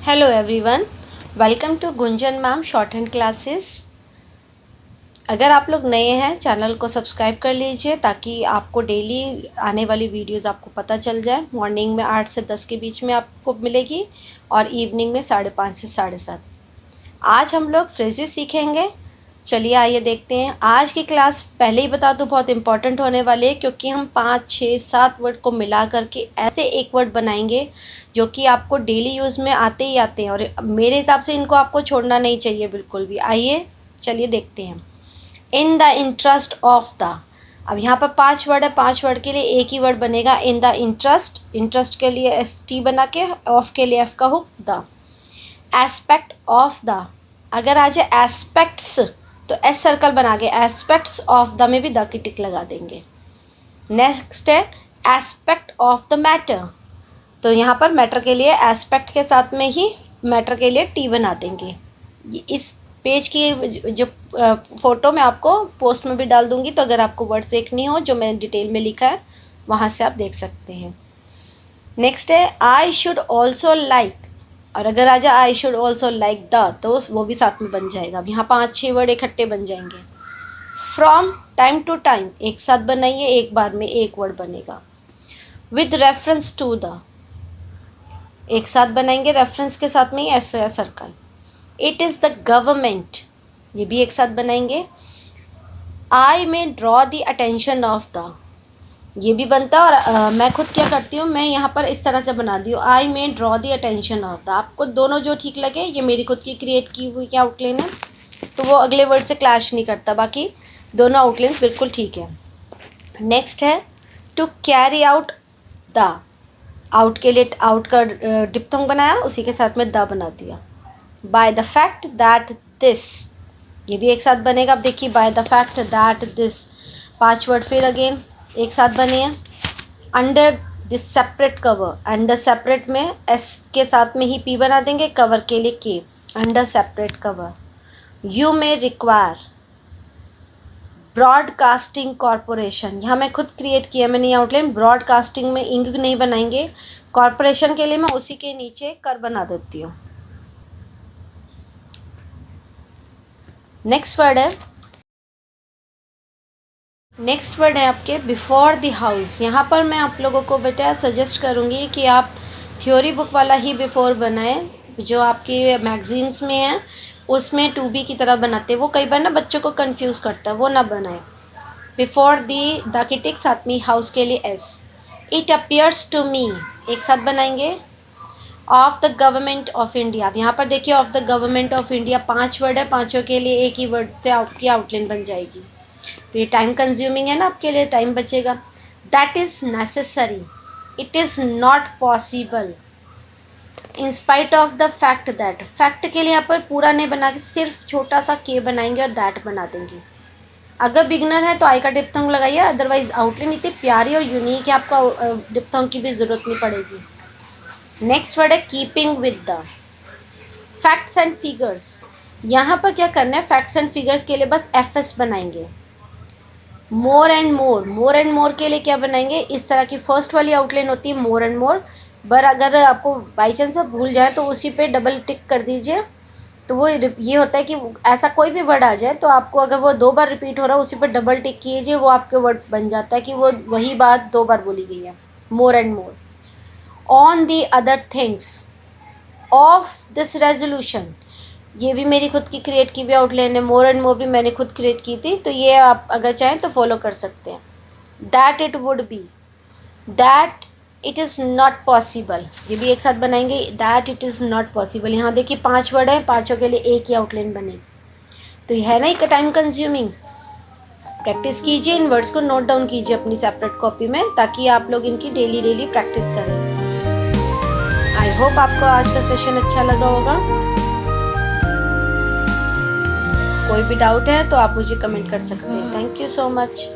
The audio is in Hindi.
Hello everyone, welcome to Gunjan ma'am shorthand classes. अगर आप लोग नए हैं चैनल को सब्सक्राइब कर लीजिए ताकि आपको डेली आने वाली वीडियोस आपको पता चल जाए। मॉर्निंग में 8 से 10 के बीच में आपको मिलेगी और इवनिंग में 5:30 से 7:30। आज हम लोग फ्रेजेस सीखेंगे। चलिए आइए देखते हैं। आज की क्लास पहले ही बता दूं बहुत इंपॉर्टेंट होने वाली है, क्योंकि हम 5, 6, 7 वर्ड को मिला करके ऐसे एक वर्ड बनाएंगे जो कि आपको डेली यूज़ में आते ही आते हैं और मेरे हिसाब से इनको आपको छोड़ना नहीं चाहिए बिल्कुल भी। आइए चलिए देखते हैं। In the interest of the, अब यहाँ पर 5 वर्ड है, 5 वर्ड के लिए एक ही वर्ड बनेगा। इन द इंटरेस्ट, इंटरेस्ट के लिए ST बना के, ऑफ के लिए F का hook, the. Aspect of the, अगर आ जाए एस्पेक्ट्स तो S सर्कल बना के एस्पेक्ट्स ऑफ द में भी द की टिक लगा देंगे। नेक्स्ट है एस्पेक्ट ऑफ द मैटर, तो यहाँ पर मैटर के लिए एस्पेक्ट के साथ में ही मैटर के लिए T बना देंगे। इस पेज की जो फ़ोटो मैं आपको पोस्ट में भी डाल दूँगी, तो अगर आपको वर्ड्स देखनी हो जो मैंने डिटेल में लिखा है वहाँ से आप देख सकते हैं। नेक्स्ट है आई शुड ऑल्सो लाइक, और अगर आ जाए I should also like the तो वो भी साथ में बन जाएगा। अब यहाँ 5-6 वर्ड इकट्ठे बन जाएंगे। फ्रॉम, टाइम टू टाइम, एक साथ बनाइए, एक बार में एक वर्ड बनेगा। विद रेफरेंस टू द, एक साथ बनाएंगे, रेफरेंस के साथ में ही ऐसा circle. It is the government, ये भी एक साथ बनाएंगे। I may draw the attention of the, ये भी बनता है। और मैं खुद क्या करती हूँ, मैं यहाँ पर इस तरह से बना दी हूँ, I may draw the attention of the. आपको दोनों जो ठीक लगे, ये मेरी खुद की क्रिएट की हुई क्या आउटलाइन है, तो वो अगले वर्ड से क्लैश नहीं करता, बाकी दोनों आउटलाइंस बिल्कुल ठीक है। नेक्स्ट है to carry out the, out के लिए आउट का डिप्थोंग बनाया, उसी के साथ में द बना दिया। By the fact that this, ये भी एक साथ बनेगा। अब देखिए by the fact that this, 5 word फिर अगेन एक साथ बने हैं। Under this separate cover, under separate में S के साथ में ही P बना देंगे, कवर के लिए K, under separate cover. You may require broadcasting corporation, यहाँ मैं खुद क्रिएट किया मैंने ये आउटलाइन। ब्रॉडकास्टिंग में इंग नहीं बनाएंगे, कॉरपोरेशन के लिए मैं उसी के नीचे कर बना देती हूँ। नेक्स्ट वर्ड है आपके बिफोर द हाउस। यहाँ पर मैं आप लोगों को बेटा सजेस्ट करूँगी कि आप थ्योरी बुक वाला ही बिफोर बनाएं, जो आपकी मैगजीन्स में है उसमें टू बी की तरह बनाते हैं, वो कई बार ना बच्चों को कंफ्यूज करता है, वो ना बनाएं। बिफोर द की टिक साथ में हाउस के लिए S। It appears to me, एक साथ बनाएंगे। Of the government of India, अब यहाँ पर देखिए of the government of India 5 word है, पाँचों के लिए एक ही वर्ड से आपकी आउटलाइन बन जाएगी, तो ये टाइम कंज्यूमिंग है ना, आपके लिए टाइम बचेगा। That is necessary, it is not possible, in spite of the fact that, fact के लिए यहाँ पर पूरा नहीं बना के सिर्फ छोटा सा K बनाएंगे और दैट बना देंगे। अगर बिगनर है तो आई का डिप्थोंग लगाइए, अदरवाइज आउटलाइन इतनी प्यारी और यूनिक है, आपको डिप्थोंग की भी ज़रूरत नहीं पड़ेगी। नेक्स्ट वर्ड है keeping with the. Facts and figures, यहाँ पर क्या करना है, फैक्ट्स एंड फिगर्स के लिए बस FS बनाएंगे। More and more, more and more के लिए क्या बनाएंगे, इस तरह की फर्स्ट वाली आउटलाइन होती है मोर एंड मोर, पर अगर आपको बाई चांस आप भूल जाए तो उसी पे डबल टिक कर दीजिए, तो वो ये होता है कि ऐसा कोई भी वर्ड आ जाए तो आपको अगर वो 2 बार रिपीट हो रहा है उसी पर डबल टिक कीजिए, वो आपके वर्ड बन जाता है कि वो वही बात 2 बार बोली गई है। More and more. On the other things of this resolution, ये भी मेरी खुद की क्रिएट की भी आउटलाइन है। मोर एंड मोर भी मैंने खुद क्रिएट की थी, तो ये आप अगर चाहें तो फॉलो कर सकते हैं। That it would be, that it is not possible, ये भी एक साथ बनाएंगे। That it is not possible, यहाँ देखिए 5 वर्ड है, पाँचों के लिए एक ही आउटलाइन बने, तो ये है ना एक टाइम कंज्यूमिंग। प्रैक्टिस कीजिए, इन वर्ड्स को नोट डाउन कीजिए अपनी सेपरेट कॉपी में, ताकि आप लोग इनकी डेली प्रैक्टिस करें। आई होप आपको आज का सेशन अच्छा लगा होगा। कोई भी डाउट है तो आप मुझे कमेंट कर सकते हैं। Thank you so much.